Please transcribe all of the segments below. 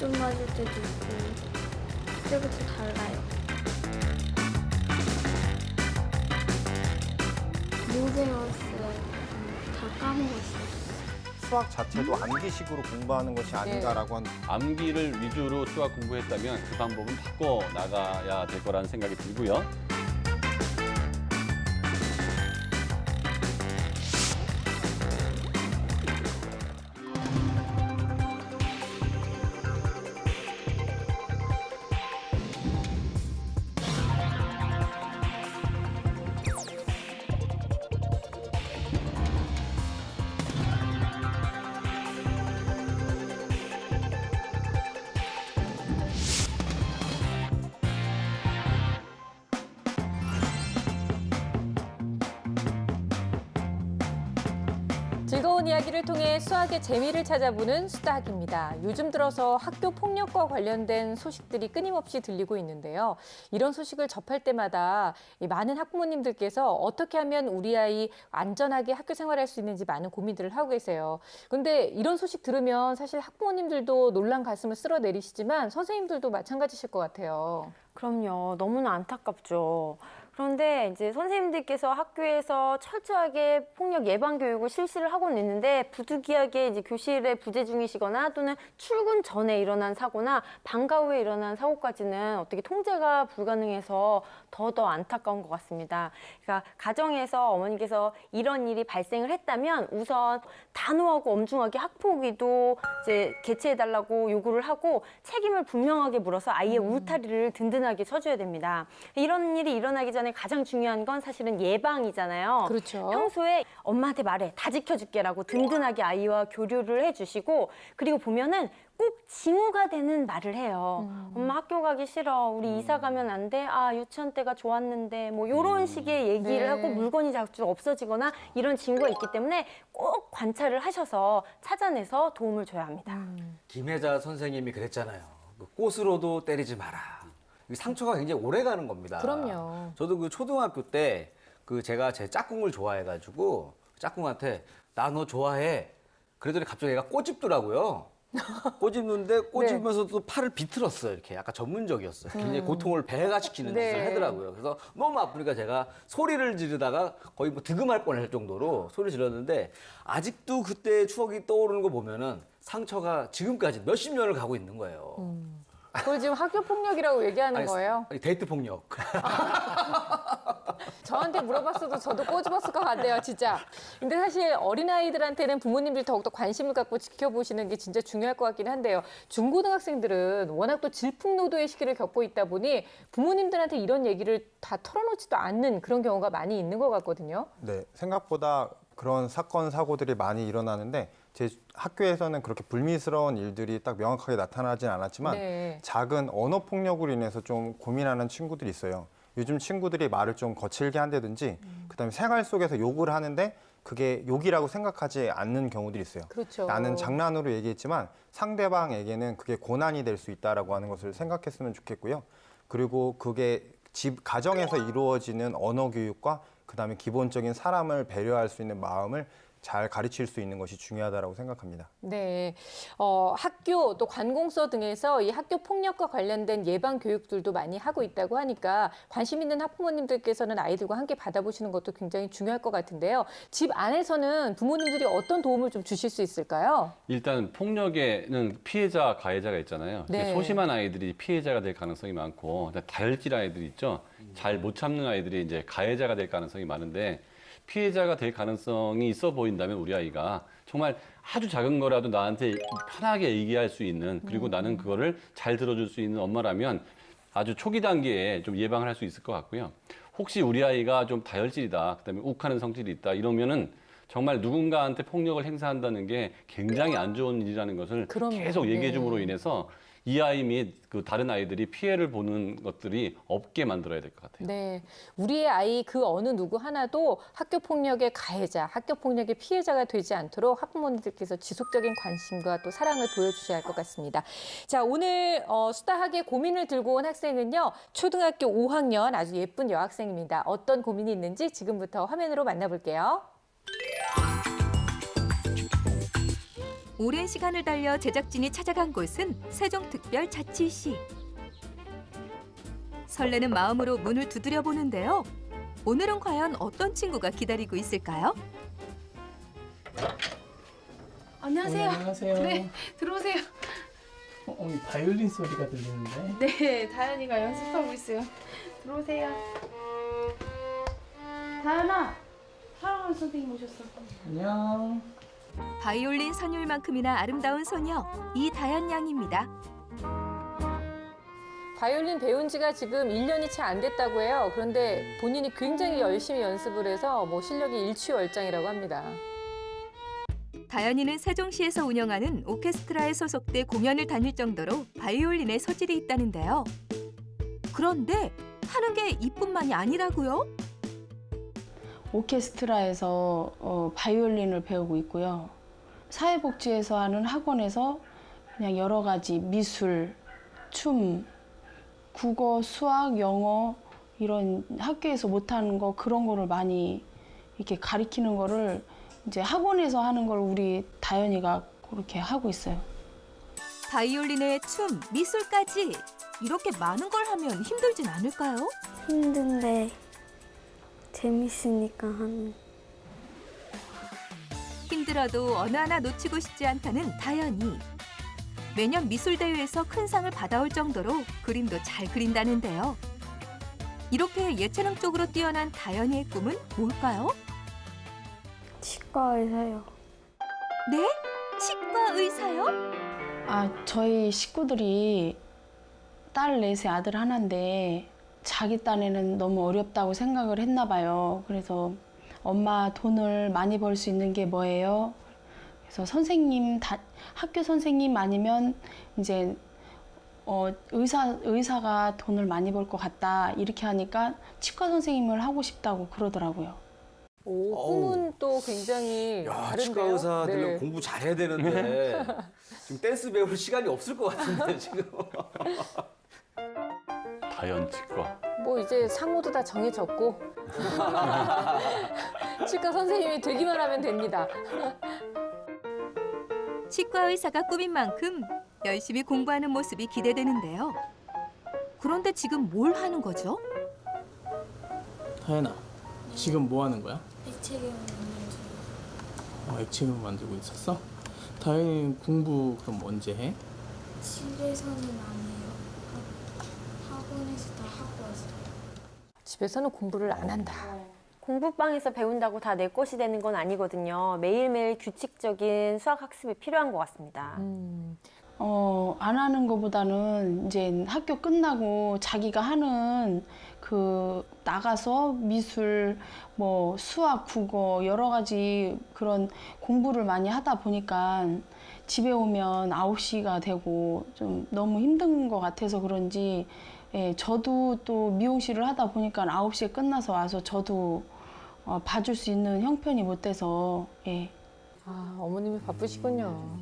좀 맞을 때도 있고 그때부터 달라요. 뭐 배웠어요? 다 까먹었어요. 수학 자체도 암기식으로 공부하는 것이 아닌가라고 한 암기를 위주로 수학 공부했다면 그 방법은 바꿔 나가야 될 거라는 생각이 들고요. 즐거운 이야기를 통해 수학의 재미를 찾아보는 수다학입니다. 요즘 들어서 학교 폭력과 관련된 소식들이 끊임없이 들리고 있는데요. 이런 소식을 접할 때마다 많은 학부모님들께서 어떻게 하면 우리 아이 안전하게 학교 생활할 수 있는지 많은 고민들을 하고 계세요. 그런데 이런 소식 들으면 사실 학부모님들도 놀란 가슴을 쓸어내리시지만 선생님들도 마찬가지실 것 같아요. 그럼요. 너무나 안타깝죠. 그런데 이제 선생님들께서 학교에서 철저하게 폭력 예방 교육을 실시를 하고는 있는데 부득이하게 이제 교실에 부재 중이시거나 또는 출근 전에 일어난 사고나 방과 후에 일어난 사고까지는 어떻게 통제가 불가능해서 더 안타까운 것 같습니다. 그러니까 가정에서 어머니께서 이런 일이 발생을 했다면 우선 단호하고 엄중하게 학폭위도 이제 개최해달라고 요구를 하고 책임을 분명하게 물어서 아이의 울타리를 든든하게 쳐줘야 됩니다. 이런 일이 일어나기 전에 가장 중요한 건 사실은 예방이잖아요. 그렇죠. 평소에 엄마한테 말해, 다 지켜줄게라고 든든하게 아이와 교류를 해주시고 그리고 보면은 꼭 징후가 되는 말을 해요. 엄마 학교 가기 싫어. 우리 이사 가면 안 돼? 아, 유치원 때가 좋았는데 뭐 이런 식의 얘기를 네. 하고 물건이 자꾸 없어지거나 이런 징후가 있기 때문에 꼭 관찰을 하셔서 찾아내서 도움을 줘야 합니다. 김혜자 선생님이 그랬잖아요. 그 꽃으로도 때리지 마라. 이 상처가 굉장히 오래 가는 겁니다. 그럼요. 저도 그 초등학교 때 그 제가 제 짝꿍을 좋아해가지고 짝꿍한테 나 너 좋아해. 그러더니 갑자기 얘가 꼬집더라고요. 꼬집는데 꼬집으면서도 팔을 비틀었어요. 이렇게 약간 전문적이었어요. 굉장히 고통을 배가시키는 네. 짓을 하더라고요. 그래서 너무 아프니까 제가 소리를 지르다가 거의 뭐 득음할 뻔할 정도로 소리를 질렀는데 아직도 그때 추억이 떠오르는 거 보면은 상처가 지금까지 몇십 년을 가고 있는 거예요. 그걸 지금 학교 폭력이라고 얘기하는 거예요? 아니, 데이트 폭력. 저한테 물어봤어도 저도 꼬집었을 것 같네요, 진짜. 근데 사실 어린아이들한테는 부모님들이 더욱더 관심을 갖고 지켜보시는 게 진짜 중요할 것 같긴 한데요. 중고등학생들은 워낙 또 질풍노도의 시기를 겪고 있다 보니 부모님들한테 이런 얘기를 다 털어놓지도 않는 그런 경우가 많이 있는 것 같거든요. 네, 생각보다 그런 사건, 사고들이 많이 일어나는데 제 학교에서는 그렇게 불미스러운 일들이 딱 명확하게 나타나진 않았지만 네. 작은 언어 폭력으로 인해서 좀 고민하는 친구들이 있어요. 요즘 친구들이 말을 좀 거칠게 한다든지 그다음에 생활 속에서 욕을 하는데 그게 욕이라고 생각하지 않는 경우들이 있어요. 그렇죠. 나는 장난으로 얘기했지만 상대방에게는 그게 고난이 될 수 있다라고 하는 것을 생각했으면 좋겠고요. 그리고 그게 집 가정에서 이루어지는 언어 교육과 그다음에 기본적인 사람을 배려할 수 있는 마음을 잘 가르칠 수 있는 것이 중요하다고 생각합니다. 네, 학교 또 관공서 등에서 이 학교 폭력과 관련된 예방 교육들도 많이 하고 있다고 하니까 관심 있는 학부모님들께서는 아이들과 함께 받아보시는 것도 굉장히 중요할 것 같은데요. 집 안에서는 부모님들이 어떤 도움을 좀 주실 수 있을까요? 일단 폭력에는 피해자, 가해자가 있잖아요. 네. 소심한 아이들이 피해자가 될 가능성이 많고 다혈질 아이들 있죠. 잘 못 참는 아이들이 이제 가해자가 될 가능성이 많은데 피해자가 될 가능성이 있어 보인다면 우리 아이가 정말 아주 작은 거라도 나한테 편하게 얘기할 수 있는 그리고 나는 그거를 잘 들어줄 수 있는 엄마라면 아주 초기 단계에 좀 예방을 할 수 있을 것 같고요. 혹시 우리 아이가 좀 다혈질이다, 그다음에 욱하는 성질이 있다 이러면은 정말 누군가한테 폭력을 행사한다는 게 굉장히 안 좋은 일이라는 것을 그럼요. 계속 얘기해 네. 줌으로 인해서 이 아이 및 그 다른 아이들이 피해를 보는 것들이 없게 만들어야 될 것 같아요. 네, 우리의 아이 그 어느 누구 하나도 학교 폭력의 가해자, 학교 폭력의 피해자가 되지 않도록 학부모님들께서 지속적인 관심과 또 사랑을 보여주셔야 할 것 같습니다. 자, 오늘 수다학의 고민을 들고 온 학생은요, 초등학교 5학년 아주 예쁜 여학생입니다. 어떤 고민이 있는지 지금부터 화면으로 만나볼게요. 오랜 시간을 달려 제작진이 찾아간 곳은 세종특별자치시. 설레는 마음으로 문을 두드려 보는데요. 오늘은 과연 어떤 친구가 기다리고 있을까요? 안녕하세요. 안녕하세요. 네, 들어오세요. 바이올린 소리가 들리는데. 네, 다현이가 연습하고 있어요. 들어오세요. 다현아, 사랑하는 선생님 오셨어. 안녕. 바이올린 선율만큼이나 아름다운 소녀 이다연 양입니다. 바이올린 배운 지가 지금 1년이 채 안 됐다고 해요. 그런데 본인이 굉장히 열심히 연습을 해서 뭐 실력이 일취월장이라고 합니다. 다연이는 세종시에서 운영하는 오케스트라에 소속돼 공연을 다닐 정도로 바이올린에 소질이 있다는데요. 그런데 하는 게 이뿐만이 아니라고요? 오케스트라에서 바이올린을 배우고 있고요. 사회복지에서 하는 학원에서 그냥 여러 가지 미술, 춤, 국어, 수학, 영어 이런 학교에서 못하는 거 그런 거를 많이 이렇게 가리키는 거를 이제 학원에서 하는 걸 우리 다연이가 그렇게 하고 있어요. 바이올린에 춤, 미술까지 이렇게 많은 걸 하면 힘들진 않을까요? 힘든데 재밌으니까 하는. 힘들어도 어느 하나 놓치고 싶지 않다는 다연이. 매년 미술대회에서 큰 상을 받아올 정도로 그림도 잘 그린다는데요. 이렇게 예체능 쪽으로 뛰어난 다연이의 꿈은 뭘까요? 치과 의사요. 네? 치과 의사요? 저희 식구들이 딸 넷에 아들 하나인데 자기 딴에는 너무 어렵다고 생각을 했나 봐요. 그래서 엄마 돈을 많이 벌 수 있는 게 뭐예요? 그래서 선생님, 학교 선생님 아니면 이제 의사가 돈을 많이 벌 것 같다 이렇게 하니까 치과 선생님을 하고 싶다고 그러더라고요. 오, 꿈은 또 굉장히 야, 다른데요. 치과 의사 되려면 네. 공부 잘해야 되는데 지금 댄스 배울 시간이 없을 것 같은데 지금. 다연 치과. 뭐 이제 상호도 다 정해졌고 치과 선생님이 되기만 하면 됩니다. 치과 의사가 꿈인 만큼 열심히 공부하는 모습이 기대되는데요. 그런데 지금 뭘 하는 거죠? 다현아, 지금 뭐 하는 거야? 액체계를 만들어줘요. 액체를 만들고 있었어? 다현이 공부 그럼 언제 해? 집에서는 안 해요. 학원에서 다 하고 왔어요. 집에서는 공부를 안 한다. 공부방에서 배운다고 다 내 것이 되는 건 아니거든요. 매일매일 규칙적인 수학 학습이 필요한 것 같습니다. 안 하는 것보다는 이제 학교 끝나고 자기가 하는 나가서 미술, 뭐 수학, 국어 여러 가지 그런 공부를 많이 하다 보니까 집에 오면 9시가 되고 좀 너무 힘든 것 같아서 그런지 저도 또 미용실을 하다 보니까 9시에 끝나서 와서 저도 봐줄 수 있는 형편이 못 돼서 어머님이 바쁘시군요.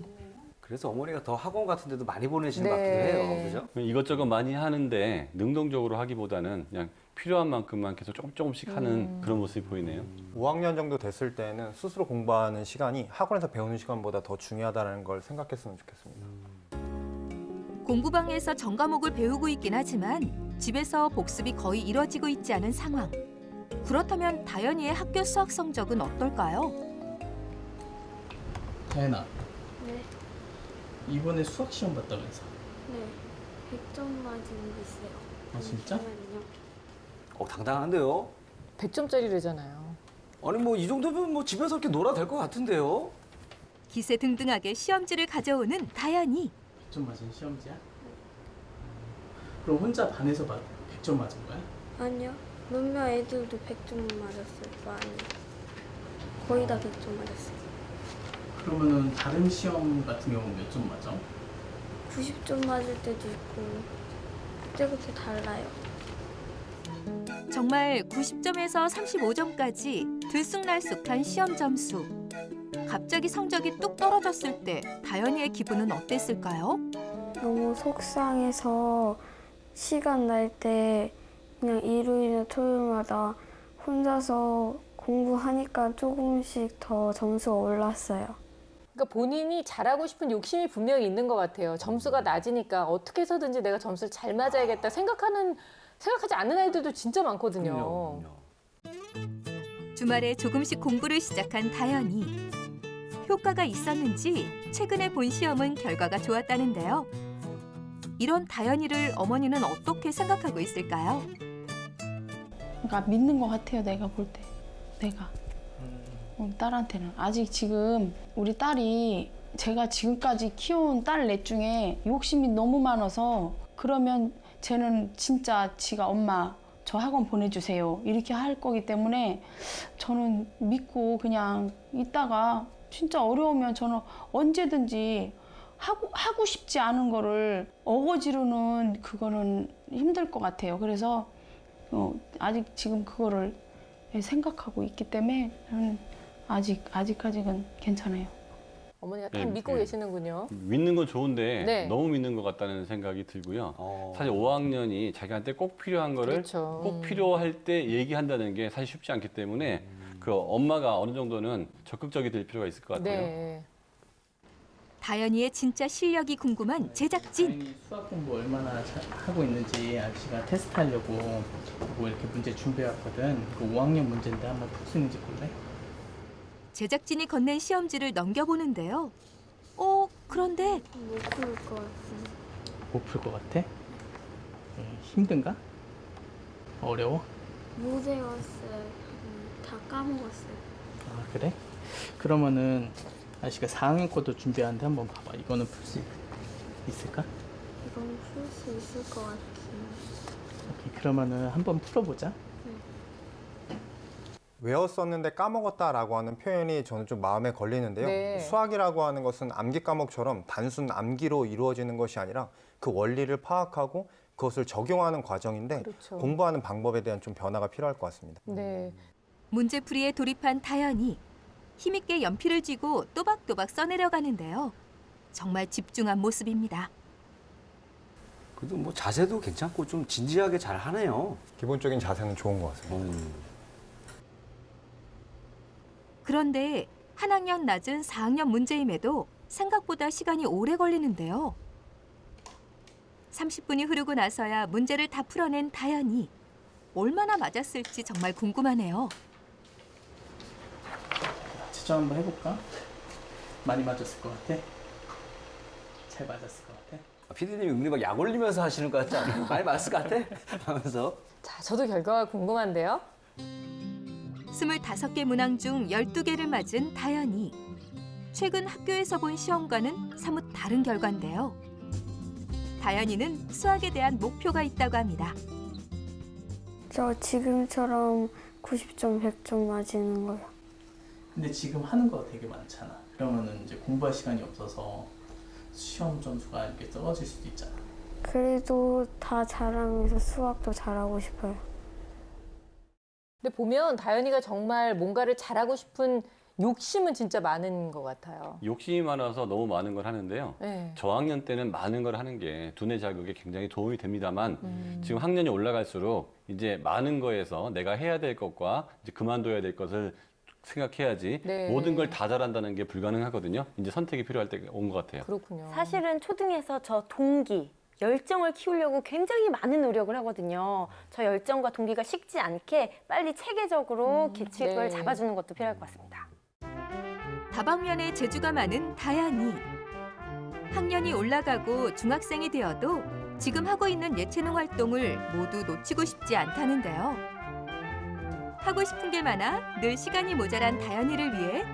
그래서 어머니가 더 학원 같은 데도 많이 보내시는 네. 것 같기도 해요. 그죠? 이것저것 많이 하는데 능동적으로 하기보다는 그냥 필요한 만큼만 계속 조금씩 하는 그런 모습이 보이네요. 5학년 정도 됐을 때는 스스로 공부하는 시간이 학원에서 배우는 시간보다 더 중요하다는 걸 생각했으면 좋겠습니다. 공부방에서 전 과목을 배우고 있긴 하지만 집에서 복습이 거의 이뤄지고 있지 않은 상황. 그렇다면 다연이의 학교 수학 성적은 어떨까요? 다현아, 네, 이번에 수학 시험 봤다면서? 네. 100점 맞은 게 있어요. 진짜? 잠시만요. 당당한데요? 100점짜리래잖아요. 아니 뭐 이 정도면 뭐 집에서 이렇게 놀아도 될 것 같은데요? 기세등등하게 시험지를 가져오는 다연이. 100점 맞은 시험지야? 그럼 혼자 반에서 100점 맞은 거야? 아니요. 몇몇 애들도 100점 맞았어요. 많이. 거의 다 100점 맞았어요. 그러면은 다른 시험 같은 경우는 몇 점 맞아? 90점 맞을 때도 있고 그때그때 달라요. 정말 90점에서 35점까지 들쑥날쑥한 시험 점수. 갑자기 성적이 뚝 떨어졌을 때 다연이의 기분은 어땠을까요? 너무 속상해서 시간 날 때 그냥 일요일이나 토요일마다 혼자서 공부하니까 조금씩 더 점수가 올랐어요. 그러니까 본인이 잘하고 싶은 욕심이 분명히 있는 것 같아요. 점수가 낮으니까 어떻게 해서든지 내가 점수를 잘 맞아야겠다 생각하지 않는 아이들도 진짜 많거든요. 주말에 조금씩 공부를 시작한 다현이. 효과가 있었는지 최근에 본 시험은 결과가 좋았다는데요. 이런 다현이를 어머니는 어떻게 생각하고 있을까요? 그러니까 믿는 것 같아요. 내가 볼 때. 내가. 우리 딸한테는. 아직 지금 우리 딸이 제가 지금까지 키운 딸 넷 중에 욕심이 너무 많아서 그러면 쟤는 진짜 지가 엄마 저 학원 보내주세요. 이렇게 할 거기 때문에 저는 믿고 그냥 있다가 진짜 어려우면 저는 언제든지 하고 싶지 않은 거를 어거지로는 그거는 힘들 것 같아요. 그래서 아직 지금 그거를 생각하고 있기 때문에 저는 아직까지는 괜찮아요. 어머니가 딱 네, 믿고 네. 계시는군요. 믿는 건 좋은데 네. 너무 믿는 것 같다는 생각이 들고요. 사실 5학년이 자기한테 꼭 필요한 거를 그렇죠. 꼭 필요할 때 얘기한다는 게 사실 쉽지 않기 때문에 그 엄마가 어느 정도는 적극적이 될 필요가 있을 것 같아요. 네. 다현이의 진짜 실력이 궁금한 제작진. 다현이 수학 공부 얼마나 하고 있는지 아저씨가 테스트하려고 뭐 이렇게 문제 준비해왔거든. 그 5학년 문제인데 한번 풀 수 있는지 볼래? 제작진이 건넨 시험지를 넘겨보는데요. 그런데 못 풀 것 같아. 못 풀 것 같아? 힘든가? 어려워? 못 외웠어요. 다 까먹었어요. 아 그래? 그러면은 아저씨가 4학년 것도 준비하는데 한번 봐봐. 이거는 풀 수 있을까? 이건 풀 수 있을 것 같아. 오케이, 그러면은 한번 풀어보자. 외웠었는데 까먹었다라고 하는 표현이 저는 좀 마음에 걸리는데요. 네. 수학이라고 하는 것은 암기 과목처럼 단순 암기로 이루어지는 것이 아니라 그 원리를 파악하고 그것을 적용하는 과정인데 그렇죠. 공부하는 방법에 대한 좀 변화가 필요할 것 같습니다. 네. 문제풀이에 돌입한 다현이 힘있게 연필을 쥐고 또박또박 써내려가는데요. 정말 집중한 모습입니다. 그래도 뭐 자세도 괜찮고 좀 진지하게 잘 하네요. 기본적인 자세는 좋은 것 같습니다. 그런데 한 학년 낮은 4학년 문제임에도 생각보다 시간이 오래 걸리는데요. 30분이 흐르고 나서야 문제를 다 풀어낸 다현이. 얼마나 맞았을지 정말 궁금하네요. 측정 한번 해볼까? 많이 맞았을 것 같아? 잘 맞았을 것 같아? 피디님이 은근히 막 약 올리면서 하시는 것 같지 않아요? 많이 맞을 것 같아? 하면서. 자, 저도 결과가 궁금한데요. 25개 문항 중 12개를 맞은 다현이. 최근 학교에서 본 시험과는 사뭇 다른 결과인데요. 다현이는 수학에 대한 목표가 있다고 합니다. 저 지금처럼 90점, 100점 맞는 거요. 근데 지금 하는 거 되게 많잖아. 그러면은 이제 공부할 시간이 없어서 시험 점수가 이렇게 떨어질 수도 있잖아. 그래도 다 잘하면서 수학도 잘하고 싶어요. 근데 보면 다현이가 정말 뭔가를 잘하고 싶은 욕심은 진짜 많은 것 같아요. 욕심이 많아서 너무 많은 걸 하는데요. 네. 저학년 때는 많은 걸 하는 게 두뇌 자극에 굉장히 도움이 됩니다만 지금 학년이 올라갈수록 이제 많은 거에서 내가 해야 될 것과 이제 그만둬야 될 것을 생각해야지 네. 모든 걸 다 잘한다는 게 불가능하거든요. 이제 선택이 필요할 때가 온 것 같아요. 그렇군요. 사실은 초등에서 저 동기, 열정을 키우려고 굉장히 많은 노력을 하거든요. 저 열정과 동기가 식지 않게 빨리 체계적으로 규칙을 네. 잡아주는 것도 필요할 것 같습니다. 다방면에 재주가 많은 다현이. 학년이 올라가고 중학생이 되어도 지금 하고 있는 예체능 활동을 모두 놓치고 싶지 않다는데요. 하고 싶은 게 많아 늘 시간이 모자란 다현이를 위해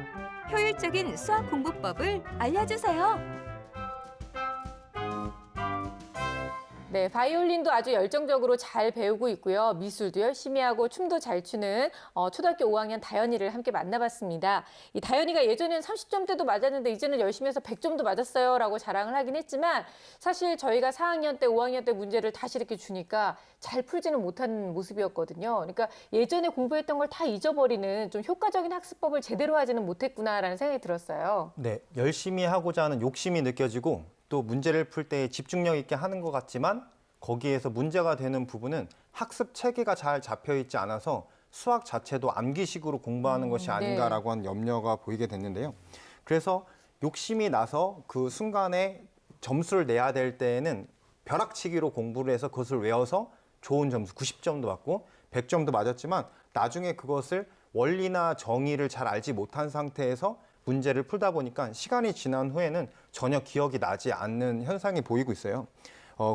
효율적인 수학 공부법을 알려주세요. 네, 바이올린도 아주 열정적으로 잘 배우고 있고요. 미술도 열심히 하고 춤도 잘 추는 초등학교 5학년 다현이를 함께 만나봤습니다. 이 다현이가 예전엔 30점대도 맞았는데 이제는 열심히 해서 100점도 맞았어요 라고 자랑을 하긴 했지만 사실 저희가 4학년 때, 5학년 때 문제를 다시 이렇게 주니까 잘 풀지는 못한 모습이었거든요. 그러니까 예전에 공부했던 걸 다 잊어버리는 좀 효과적인 학습법을 제대로 하지는 못했구나라는 생각이 들었어요. 네, 열심히 하고자 하는 욕심이 느껴지고 또 문제를 풀 때 집중력 있게 하는 것 같지만 거기에서 문제가 되는 부분은 학습 체계가 잘 잡혀 있지 않아서 수학 자체도 암기식으로 공부하는 것이 아닌가라고 하는 염려가 보이게 됐는데요. 그래서 욕심이 나서 그 순간에 점수를 내야 될 때에는 벼락치기로 공부를 해서 그것을 외워서 좋은 점수 90점도 받고 100점도 맞았지만 나중에 그것을 원리나 정의를 잘 알지 못한 상태에서 문제를 풀다 보니까 시간이 지난 후에는 전혀 기억이 나지 않는 현상이 보이고 있어요.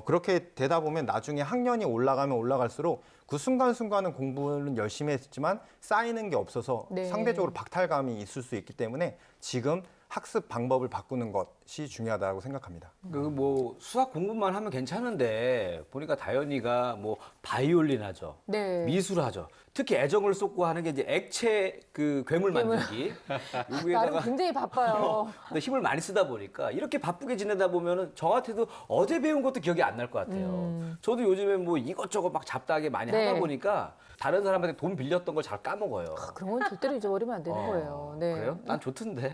그렇게 되다 보면 나중에 학년이 올라가면 올라갈수록 그 순간순간은 공부는 열심히 했지만 쌓이는 게 없어서 네. 상대적으로 박탈감이 있을 수 있기 때문에 지금 학습 방법을 바꾸는 것이 중요하다고 생각합니다. 그 뭐 수학 공부만 하면 괜찮은데 보니까 다현이가 뭐 바이올린 하죠. 네. 미술 하죠. 특히 애정을 쏟고 하는 게 이제 액체 그 괴물 만들기. 나름 여기에다가 굉장히 바빠요. 근데 힘을 많이 쓰다 보니까 이렇게 바쁘게 지내다 보면은 저한테도 어제 배운 것도 기억이 안 날 것 같아요. 저도 요즘에 뭐 이것저것 막 잡다하게 많이 네. 하다 보니까 다른 사람한테 돈 빌렸던 걸 잘 까먹어요. 그런 건 절대로 잊어버리면 안 되는 거예요. 네. 그래요? 난 좋던데.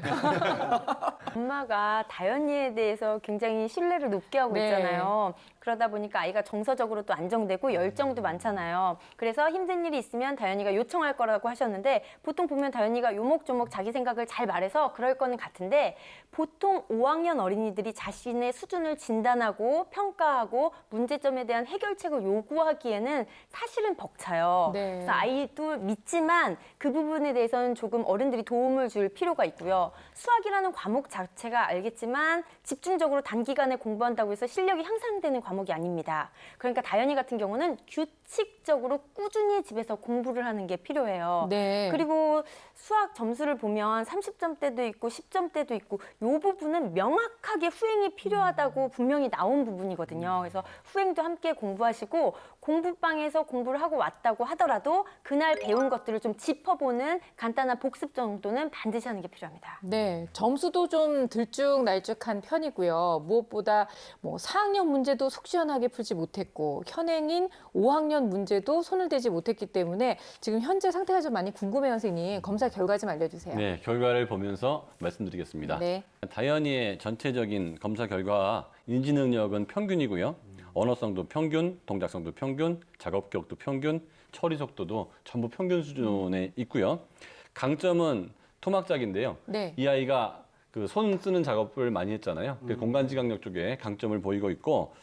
엄마가 다현이에 대해서 굉장히 신뢰를 높게 하고 네. 있잖아요. 그러다 보니까 아이가 정서적으로 또 안정되고 열정도 많잖아요. 그래서 힘든 일이 있으면 다현이가 요청할 거라고 하셨는데 보통 보면 다현이가 요목조목 자기 생각을 잘 말해서 그럴 거는 같은데 보통 5학년 어린이들이 자신의 수준을 진단하고 평가하고 문제점에 대한 해결책을 요구하기에는 사실은 벅차요. 네. 그래서 아이도 믿지만 그 부분에 대해서는 조금 어른들이 도움을 줄 필요가 있고요. 수학이라는 과목 자체가 알겠지만 집중적으로 단기간에 공부한다고 해서 실력이 향상되는 과목이 아닙니다. 그러니까 다현이 같은 경우는 규칙적으로 꾸준히 집에서 공부를 하는 게 필요해요. 네. 그리고 수학 점수를 보면 30점대도 있고 10점대도 있고 이 부분은 명확하게 후행이 필요하다고 분명히 나온 부분이거든요. 그래서 후행도 함께 공부하시고 공부방에서 공부를 하고 왔다고 하더라도 그날 배운 것들을 좀 짚어보는 간단한 복습 정도는 반드시 하는 게 필요합니다. 네, 점수도 좀 들쭉날쭉한 편이고요. 무엇보다 뭐 4학년 문제도 속 시원하게 풀지 못했고 현행인 5학년 문제도 손을 대지 못했기 때문에 지금 현재 상태가 좀 많이 궁금해요, 선생님. 검사 결과 좀 알려주세요. 네, 결과를 보면서 말씀드리겠습니다. 네. 다현이의 전체적인 검사 결과 인지 능력은 평균이고요. 언어성도 평균, 동작성도 평균, 작업 기억도 평균, 처리 속도도 전부 평균 수준에 있고요. 강점은 토막작인데요. 네. 이 아이가 그 손 쓰는 작업을 많이 했잖아요. 그 공간지각력 쪽에 강점을 보이고 있고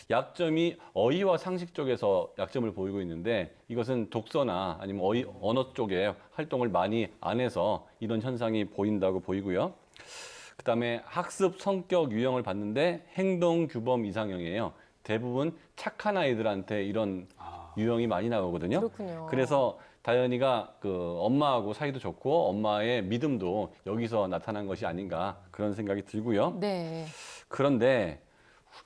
약점이 어휘와 상식 쪽에서 약점을 보이고 있는데 이것은 독서나 아니면 언어 쪽에 활동을 많이 안 해서 이런 현상이 보인다고 보이고요. 그다음에 학습 성격 유형을 봤는데 행동 규범 이상형이에요. 대부분 착한 아이들한테 이런 유형이 많이 나오거든요. 그렇군요. 그래서 다현이가 그 엄마하고 사이도 좋고 엄마의 믿음도 여기서 나타난 것이 아닌가 그런 생각이 들고요. 네. 그런데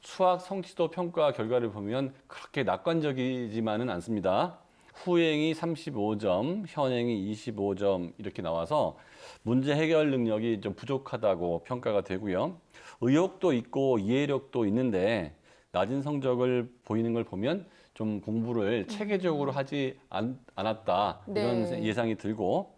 수학 성취도 평가 결과를 보면 그렇게 낙관적이지만은 않습니다. 후행이 35점, 현행이 25점 이렇게 나와서 문제 해결 능력이 좀 부족하다고 평가가 되고요. 의욕도 있고 이해력도 있는데 낮은 성적을 보이는 걸 보면 좀 공부를 체계적으로 하지 않았다 이런 네. 예상이 들고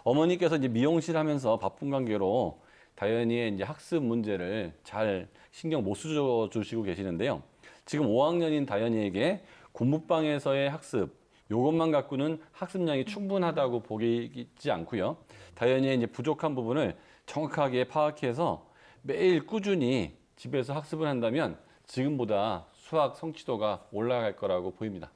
어머니께서 이제 미용실 하면서 바쁜 관계로 다현이의 이제 학습 문제를 잘 신경 못 써주시고 계시는데요. 지금 5학년인 다현이에게 공부방에서의 학습 이것만 갖고는 학습량이 충분하다고 보이지 않고요. 다현이의 이제 부족한 부분을 정확하게 파악해서 매일 꾸준히 집에서 학습을 한다면 지금보다 수학 성취도가 올라갈 거라고 보입니다.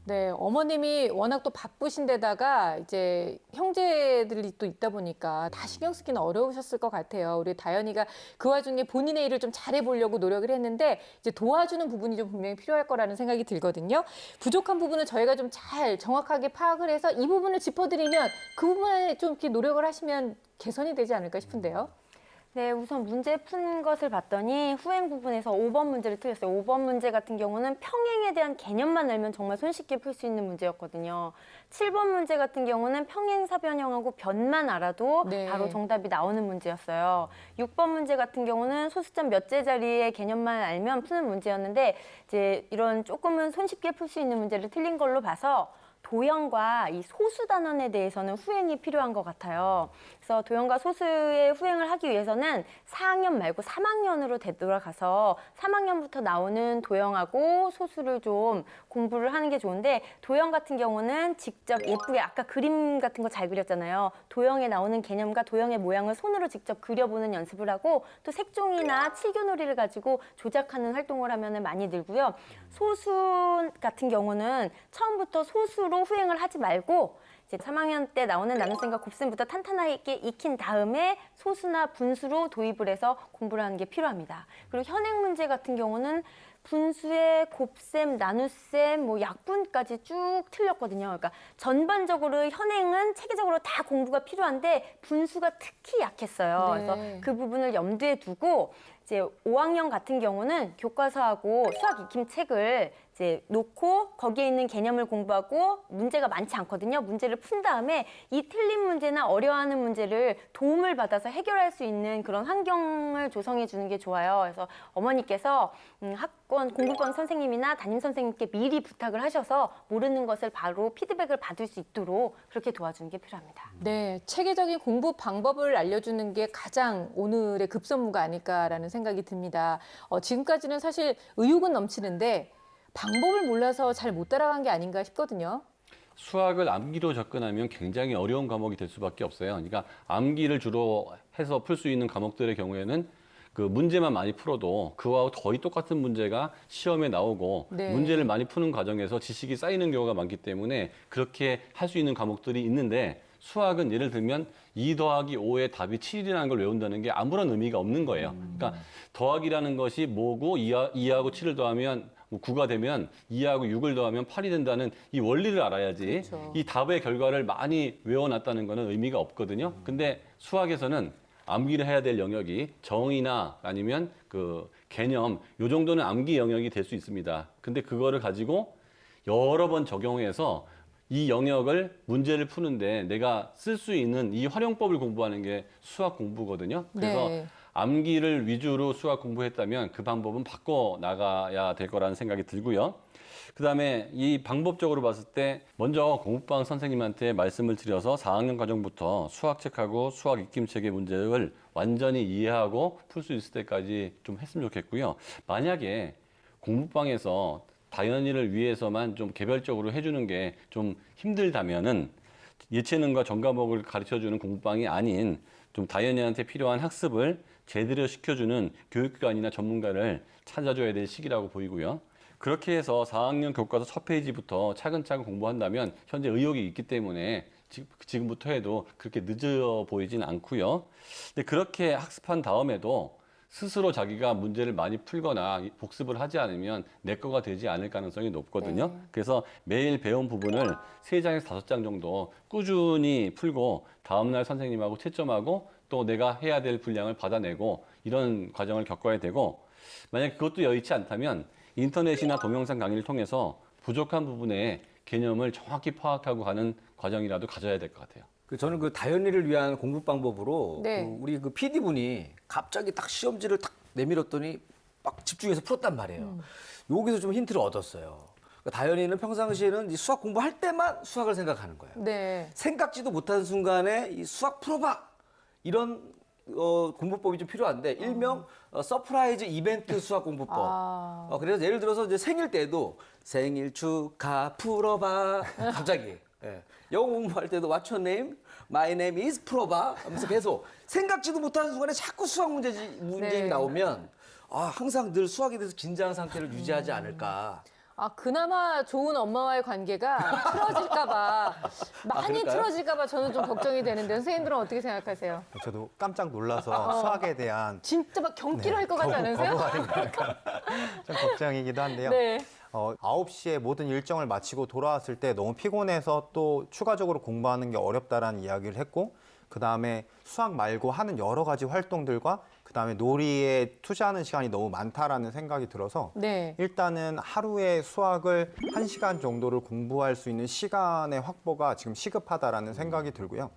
네, 어머님이 워낙 또 바쁘신데다가 이제 형제들이 또 있다 보니까 다 신경 쓰기는 어려우셨을 것 같아요. 우리 다현이가 그 와중에 본인의 일을 좀 잘해보려고 노력을 했는데 이제 도와주는 부분이 좀 분명히 필요할 거라는 생각이 들거든요. 부족한 부분은 저희가 좀 잘 정확하게 파악을 해서 이 부분을 짚어드리면 그 부분에 좀 이렇게 노력을 하시면 개선이 되지 않을까 싶은데요. 네, 우선 문제 푼 것을 봤더니 후행 부분에서 5번 문제를 틀렸어요. 5번 문제 같은 경우는 평행에 대한 개념만 알면 정말 손쉽게 풀 수 있는 문제였거든요. 7번 문제 같은 경우는 평행사변형하고 변만 알아도 네. 바로 정답이 나오는 문제였어요. 6번 문제 같은 경우는 소수점 몇째 자리의 개념만 알면 푸는 문제였는데 이제 이런 조금은 손쉽게 풀 수 있는 문제를 틀린 걸로 봐서 도형과 이 소수 단원에 대해서는 후행이 필요한 것 같아요. 그래서 도형과 소수의 후행을 하기 위해서는 4학년 말고 3학년으로 되돌아가서 3학년부터 나오는 도형하고 소수를 좀 공부를 하는 게 좋은데, 도형 같은 경우는 직접 예쁘게 아까 그림 같은 거 잘 그렸잖아요. 도형에 나오는 개념과 도형의 모양을 손으로 직접 그려보는 연습을 하고, 또 색종이나 칠교놀이를 가지고 조작하는 활동을 하면 많이 늘고요. 소수 같은 경우는 처음부터 소수로 후행을 하지 말고 이제 3학년 때 나오는 나눗셈과 곱셈부터 탄탄하게 익힌 다음에 소수나 분수로 도입을 해서 공부를 하는 게 필요합니다. 그리고 현행 문제 같은 경우는 분수에 곱셈, 나눗셈, 뭐 약분까지 쭉 틀렸거든요. 그러니까 전반적으로 현행은 체계적으로 다 공부가 필요한데 분수가 특히 약했어요. 네. 그래서 그 부분을 염두에 두고 이제 5학년 같은 경우는 교과서하고 수학 익힘 책을 이제 놓고 거기에 있는 개념을 공부하고 문제가 많지 않거든요. 문제를 푼 다음에 이 틀린 문제나 어려워하는 문제를 도움을 받아서 해결할 수 있는 그런 환경을 조성해 주는 게 좋아요. 그래서 어머니께서 학원 공부방 선생님이나 담임 선생님께 미리 부탁을 하셔서 모르는 것을 바로 피드백을 받을 수 있도록 그렇게 도와주는 게 필요합니다. 네, 체계적인 공부 방법을 알려주는 게 가장 오늘의 급선무가 아닐까라는 생각이 듭니다. 지금까지는 사실 의욕은 넘치는데 방법을 몰라서 잘 못 따라간 게 아닌가 싶거든요. 수학을 암기로 접근하면 굉장히 어려운 과목이 될 수밖에 없어요. 그러니까 암기를 주로 해서 풀 수 있는 과목들의 경우에는 그 문제만 많이 풀어도 그와 거의 똑같은 문제가 시험에 나오고 네. 문제를 많이 푸는 과정에서 지식이 쌓이는 경우가 많기 때문에 그렇게 할 수 있는 과목들이 있는데, 수학은 예를 들면 2 더하기 5의 답이 7이라는 걸 외운다는 게 아무런 의미가 없는 거예요. 그러니까 더하기라는 것이 뭐고 2하고 7을 더하면 9가 되면 2하고 6을 더하면 8이 된다는 이 원리를 알아야지 그렇죠. 이 답의 결과를 많이 외워놨다는 거는 의미가 없거든요. 근데 수학에서는 암기를 해야 될 영역이 정의나 아니면 그 개념, 요 정도는 암기 영역이 될 수 있습니다. 근데 그거를 가지고 여러 번 적용해서 이 영역을 문제를 푸는데 내가 쓸 수 있는 이 활용법을 공부하는 게 수학 공부거든요. 그래서 네. 암기를 위주로 수학 공부했다면 그 방법은 바꿔 나가야 될 거라는 생각이 들고요. 그다음에 이 방법적으로 봤을 때 먼저 공부방 선생님한테 말씀을 드려서 4학년 과정부터 수학책하고 수학 익힘책의 문제를 완전히 이해하고 풀 수 있을 때까지 좀 했으면 좋겠고요. 만약에 공부방에서 다현이를 위해서만 좀 개별적으로 해주는 게 좀 힘들다면은 예체능과 전과목을 가르쳐주는 공부방이 아닌 좀 다현이한테 필요한 학습을 제대로 시켜주는 교육기관이나 전문가를 찾아줘야 될 시기라고 보이고요. 그렇게 해서 4학년 교과서 첫 페이지부터 차근차근 공부한다면 현재 의욕이 있기 때문에 지금부터 해도 그렇게 늦어 보이진 않고요. 근데 그렇게 학습한 다음에도 스스로 자기가 문제를 많이 풀거나 복습을 하지 않으면 내 거가 되지 않을 가능성이 높거든요. 네. 그래서 매일 배운 부분을 3장에서 5장 정도 꾸준히 풀고 다음날 선생님하고 채점하고 또 내가 해야 될 분량을 받아내고 이런 과정을 겪어야 되고, 만약 그것도 여의치 않다면 인터넷이나 동영상 강의를 통해서 부족한 부분의 개념을 정확히 파악하고 가는 과정이라도 가져야 될 것 같아요. 저는 그 다현이를 위한 공부 방법으로 네. 우리 그 PD분이 갑자기 딱 시험지를 딱 내밀었더니 막 집중해서 풀었단 말이에요. 여기서 좀 힌트를 얻었어요. 그러니까 다현이는 평상시에는 이 수학 공부할 때만 수학을 생각하는 거예요. 네. 생각지도 못한 순간에 이 수학 풀어봐! 이런 공부법이 좀 필요한데, 일명 서프라이즈 이벤트 수학 공부법. 그래서 예를 들어서 이제 생일 때도 생일 축하 풀어봐. 갑자기. 예. 영어 공부할 때도 What's your name? My name is 풀어봐. 하면서 계속 생각지도 못하는 순간에 자꾸 수학 문제집이 네. 나오면 항상 늘 수학에 대해서 긴장한 상태를 유지하지 않을까. 그나마 좋은 엄마와의 관계가 틀어질까봐, 많이 그럴까요? 틀어질까봐 저는 좀 걱정이 되는데 선생님들은 어떻게 생각하세요? 저도 깜짝 놀라서 수학에 대한 진짜 막 경기를 할 것 같지 않으세요? 좀 걱정이기도 한데요. 네. 9시에 모든 일정을 마치고 돌아왔을 때 너무 피곤해서 또 추가적으로 공부하는 게 어렵다라는 이야기를 했고, 그다음에 수학 말고 하는 여러 가지 활동들과 그다음에 놀이에 투자하는 시간이 너무 많다라는 생각이 들어서 네. 일단은 하루에 수학을 1시간 정도를 공부할 수 있는 시간의 확보가 지금 시급하다라는 생각이 들고요.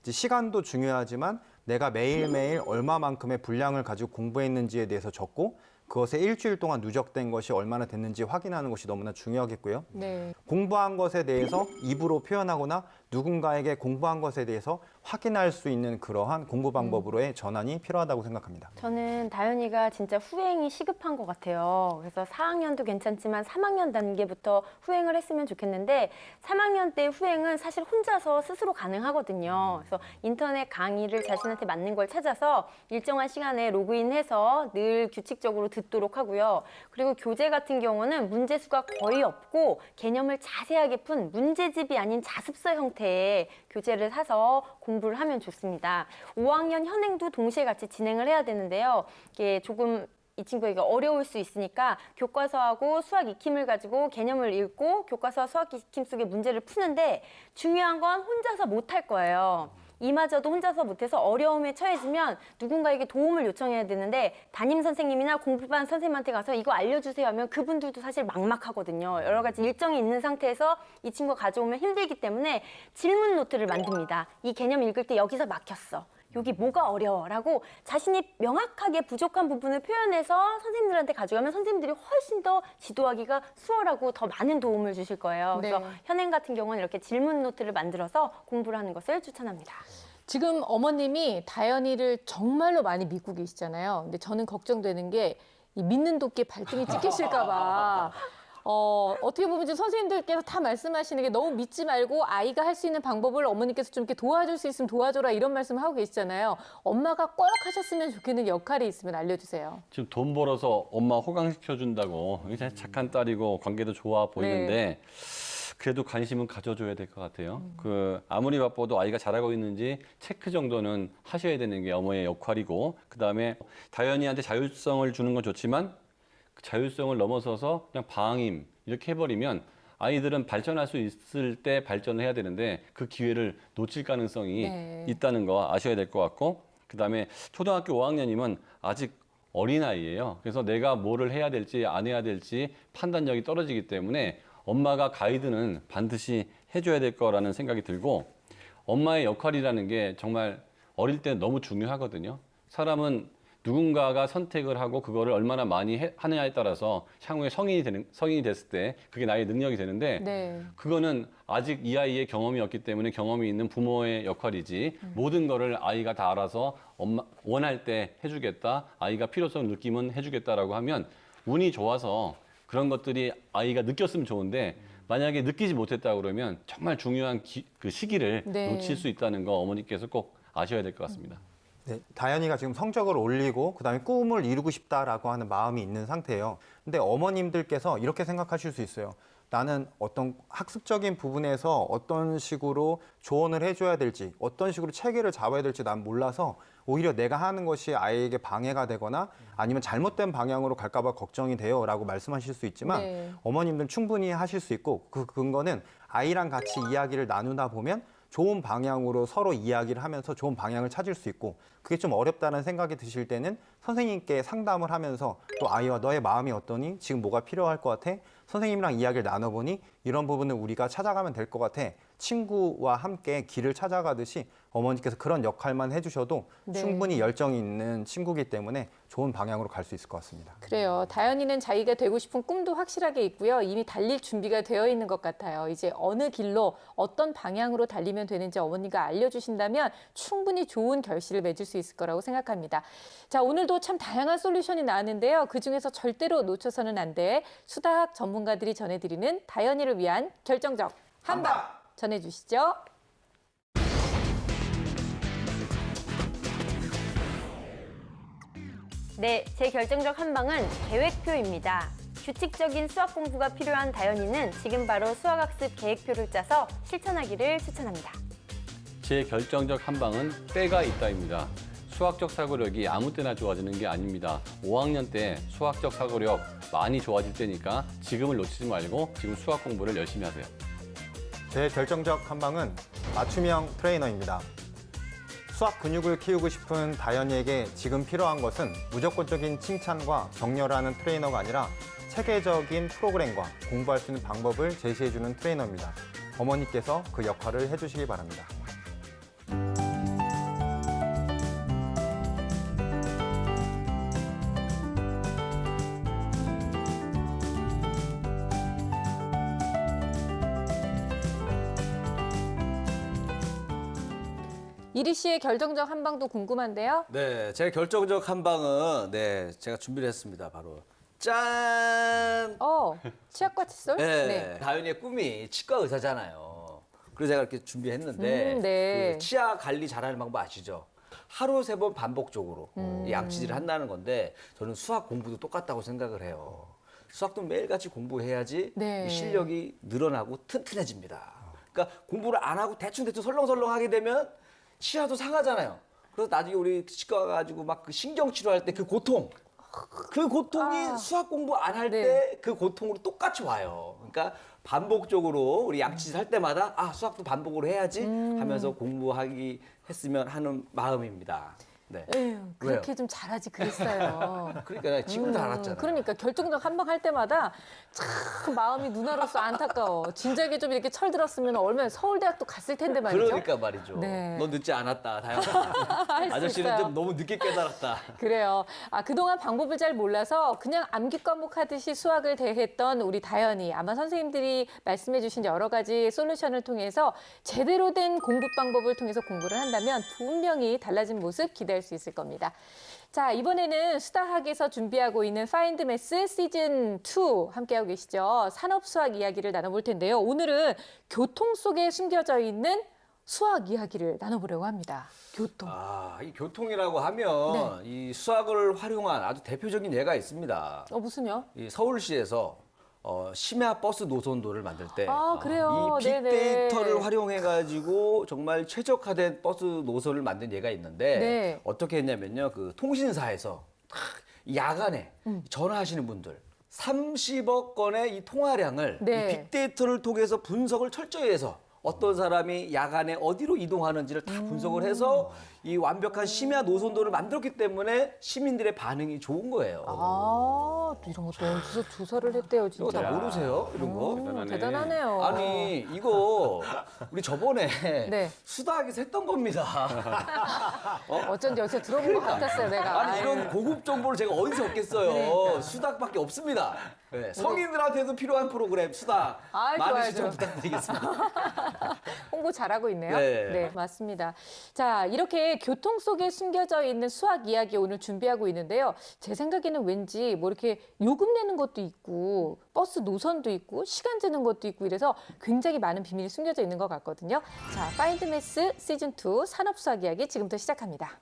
이제 시간도 중요하지만 내가 매일매일 얼마만큼의 분량을 가지고 공부했는지에 대해서 적고, 그것에 일주일 동안 누적된 것이 얼마나 됐는지 확인하는 것이 너무나 중요하겠고요. 네. 공부한 것에 대해서 입으로 표현하거나 누군가에게 공부한 것에 대해서 확인할 수 있는 그러한 공부 방법으로의 전환이 필요하다고 생각합니다. 저는 다현이가 진짜 후행이 시급한 것 같아요. 그래서 4학년도 괜찮지만 3학년 단계부터 후행을 했으면 좋겠는데 3학년 때 후행은 사실 혼자서 스스로 가능하거든요. 그래서 인터넷 강의를 자신한테 맞는 걸 찾아서 일정한 시간에 로그인해서 늘 규칙적으로 듣도록 하고요. 그리고 교재 같은 경우는 문제수가 거의 없고 개념을 자세하게 푼 문제집이 아닌 자습서 형태의 교재를 사서 공부를 하면 좋습니다. 5학년 현행도 동시에 같이 진행을 해야 되는데요. 이게 조금 이 친구에게 어려울 수 있으니까 교과서하고 수학 익힘을 가지고 개념을 읽고 교과서 수학 익힘 속의 문제를 푸는데 중요한 건 혼자서 못할 거예요. 이마저도 혼자서 못해서 어려움에 처해지면 누군가에게 도움을 요청해야 되는데 담임 선생님이나 공부반 선생님한테 가서 이거 알려주세요 하면 그분들도 사실 막막하거든요. 여러 가지 일정이 있는 상태에서 이 친구가 가져오면 힘들기 때문에 질문 노트를 만듭니다. 이 개념 읽을 때 여기서 막혔어. 여기 뭐가 어려워? 라고 자신이 명확하게 부족한 부분을 표현해서 선생님들한테 가져가면 선생님들이 훨씬 더 지도하기가 수월하고 더 많은 도움을 주실 거예요. 그래서 네. 현행 같은 경우는 이렇게 질문 노트를 만들어서 공부를 하는 것을 추천합니다. 지금 어머님이 다현이를 정말로 많이 믿고 계시잖아요. 근데 저는 걱정되는 게 이 믿는 도끼에 발등이 찍히실까 봐. 어떻게 보면 지금 선생님들께서 다 말씀하시는 게 너무 믿지 말고 아이가 할 수 있는 방법을 어머니께서 좀 이렇게 도와줄 수 있으면 도와줘라 이런 말씀을 하고 계시잖아요. 엄마가 꼭 하셨으면 좋겠는 역할이 있으면 알려주세요. 지금 돈 벌어서 엄마 호강시켜준다고 굉장히 착한 딸이고 관계도 좋아 보이는데 그래도 관심은 가져줘야 될 것 같아요. 아무리 바빠도 아이가 잘하고 있는지 체크 정도는 하셔야 되는 게 어머니의 역할이고 그다음에 다현이한테 자율성을 주는 건 좋지만 그 자율성을 넘어서서 그냥 방임 이렇게 해버리면 아이들은 발전할 수 있을 때 발전을 해야 되는데 그 기회를 놓칠 가능성이 있다는 거 아셔야 될 것 같고 그다음에 초등학교 5학년이면 아직 어린아이예요. 그래서 내가 뭐를 해야 될지 안 해야 될지 판단력이 떨어지기 때문에 엄마가 가이드는 반드시 해줘야 될 거라는 생각이 들고 엄마의 역할이라는 게 정말 어릴 때 너무 중요하거든요. 사람은 누군가가 선택을 하고 그거를 얼마나 많이 하느냐에 따라서 향후에 성인이 됐을 때 그게 나의 능력이 되는데 그거는 아직 이 아이의 경험이 없기 때문에 경험이 있는 부모의 역할이지 모든 거를 아이가 다 알아서 엄마 원할 때 해주겠다 아이가 필요성을 느끼면 해주겠다라고 하면 운이 좋아서 그런 것들이 아이가 느꼈으면 좋은데 만약에 느끼지 못했다 그러면 정말 중요한 그 시기를 놓칠 수 있다는 거 어머니께서 꼭 아셔야 될 것 같습니다. 네, 다현이가 지금 성적을 올리고 그다음에 꿈을 이루고 싶다라고 하는 마음이 있는 상태예요. 근데 어머님들께서 이렇게 생각하실 수 있어요. 나는 어떤 학습적인 부분에서 어떤 식으로 조언을 해줘야 될지 어떤 식으로 체계를 잡아야 될지 난 몰라서 오히려 내가 하는 것이 아이에게 방해가 되거나 아니면 잘못된 방향으로 갈까 봐 걱정이 돼요 라고 말씀하실 수 있지만 어머님들은 충분히 하실 수 있고 그 근거는 아이랑 같이 이야기를 나누다 보면 좋은 방향으로 서로 이야기를 하면서 좋은 방향을 찾을 수 있고 그게 좀 어렵다는 생각이 드실 때는 선생님께 상담을 하면서 또 아이와 너의 마음이 어떠니? 지금 뭐가 필요할 것 같아? 선생님이랑 이야기를 나눠보니 이런 부분은 우리가 찾아가면 될 것 같아. 친구와 함께 길을 찾아가듯이 어머니께서 그런 역할만 해주셔도 충분히 열정이 있는 친구이기 때문에 좋은 방향으로 갈 수 있을 것 같습니다. 그래요. 다현이는 자기가 되고 싶은 꿈도 확실하게 있고요. 이미 달릴 준비가 되어 있는 것 같아요. 이제 어느 길로 어떤 방향으로 달리면 되는지 어머니가 알려주신다면 충분히 좋은 결실을 맺을 수 있을 거라고 생각합니다. 자, 오늘도 참 다양한 솔루션이 나왔는데요. 그중에서 절대로 놓쳐서는 안 돼. 수다학 전문가들이 전해드리는 다현이를 위한 결정적 한방 전해주시죠. 네, 제 결정적 한방은 계획표입니다. 규칙적인 수학 공부가 필요한 다현이는 지금 바로 수학학습 계획표를 짜서 실천하기를 추천합니다. 제 결정적 한방은 때가 있다입니다. 수학적 사고력이 아무 때나 좋아지는 게 아닙니다. 5학년 때 수학적 사고력 많이 좋아질 때니까 지금을 놓치지 말고 지금 수학 공부를 열심히 하세요. 제 결정적 한방은 맞춤형 트레이너입니다. 수학 근육을 키우고 싶은 다현이에게 지금 필요한 것은 무조건적인 칭찬과 격려를 트레이너가 아니라 체계적인 프로그램과 공부할 수 있는 방법을 제시해주는 트레이너입니다. 어머니께서 그 역할을 해주시기 바랍니다. 이리 씨의 결정적 한 방도 궁금한데요. 네, 제 결정적 한 방은 제가 준비를 했습니다. 바로 짠! 치약과 칫솔? 네. 다현이의 꿈이 치과 의사잖아요. 그래서 제가 이렇게 준비했는데 네. 그 치아 관리 잘하는 방법 아시죠? 하루 3번 반복적으로 이 양치질을 한다는 건데 저는 수학 공부도 똑같다고 생각을 해요. 수학도 매일같이 공부해야지 네. 이 실력이 늘어나고 튼튼해집니다. 그러니까 공부를 안 하고 대충 설렁설렁 하게 되면 치아도 상하잖아요. 그래서 나중에 우리 치과 가가지고 막 그 신경 치료할 때 그 고통이 수학 공부 안 할 때 그 고통으로 똑같이 와요. 그러니까 반복적으로 우리 양치질 할 때마다 수학도 반복으로 해야지 하면서 공부하기 했으면 하는 마음입니다. 네. 에휴, 그렇게 왜요? 좀 잘하지 그랬어요. 그러니까 지금도 알았잖아요. 그러니까 결정적 한 방 할 때마다 참 마음이 누나로서 안타까워. 진작에 좀 이렇게 철들었으면 얼마나 서울대학도 갔을 텐데 말이죠. 그러니까 말이죠. 네. 넌 늦지 않았다, 다영아. 할 수 아저씨는 있어요. 좀 너무 늦게 깨달았다. 그래요. 그동안 방법을 잘 몰라서 그냥 암기 과목 하듯이 수학을 대했던 우리 다현이. 아마 선생님들이 말씀해 주신 여러 가지 솔루션을 통해서 제대로 된 공부 방법을 통해서 공부를 한다면 분명히 달라진 모습 기대할 수 있을 겁니다. 자, 이번에는 수다학에서 준비하고 있는 파인드 매스 시즌 2 함께하고 계시죠. 산업 수학 이야기를 나눠볼 텐데요. 오늘은 교통 속에 숨겨져 있는 수학 이야기를 나눠보려고 합니다. 교통. 이 교통이라고 하면 이 수학을 활용한 아주 대표적인 예가 있습니다. 무슨요? 이 서울시에서 심야 버스 노선도를 만들 때 그래요. 이 네네. 빅데이터를 활용해가지고 정말 최적화된 버스 노선을 만든 예가 있는데 네. 어떻게 했냐면요. 그 통신사에서 야간에 전화하시는 분들 30억 건의 이 통화량을 네. 이 빅데이터를 통해서 분석을 철저히 해서 어떤 사람이 야간에 어디로 이동하는지를 다 분석을 해서 이 완벽한 심야 노선도를 만들었기 때문에 시민들의 반응이 좋은 거예요. 또 이런 것도 조사를 했대요, 이거 진짜. 다 모르세요? 이런 거? 대단하네. 대단하네요. 아니 이거 우리 저번에 네. 수다학에서 했던 겁니다. 어쩐지 어디서 들어본 것 같았어요, 내가. 아니 이런 고급 정보를 제가 어디서 얻겠어요? 수다학밖에 없습니다. 네, 성인들한테도 필요한 프로그램 수다학 많은 좋아요, 시청 좋아요. 부탁드리겠습니다. 홍보 잘하고 있네요. 네. 맞습니다. 자, 이렇게 교통 속에 숨겨져 있는 수학 이야기 오늘 준비하고 있는데요. 제 생각에는 왠지 뭐 이렇게 요금 내는 것도 있고 버스 노선도 있고 시간 재는 것도 있고 이래서 굉장히 많은 비밀이 숨겨져 있는 것 같거든요. 자, 파인드 매스 시즌 2 산업 수학 이야기 지금부터 시작합니다.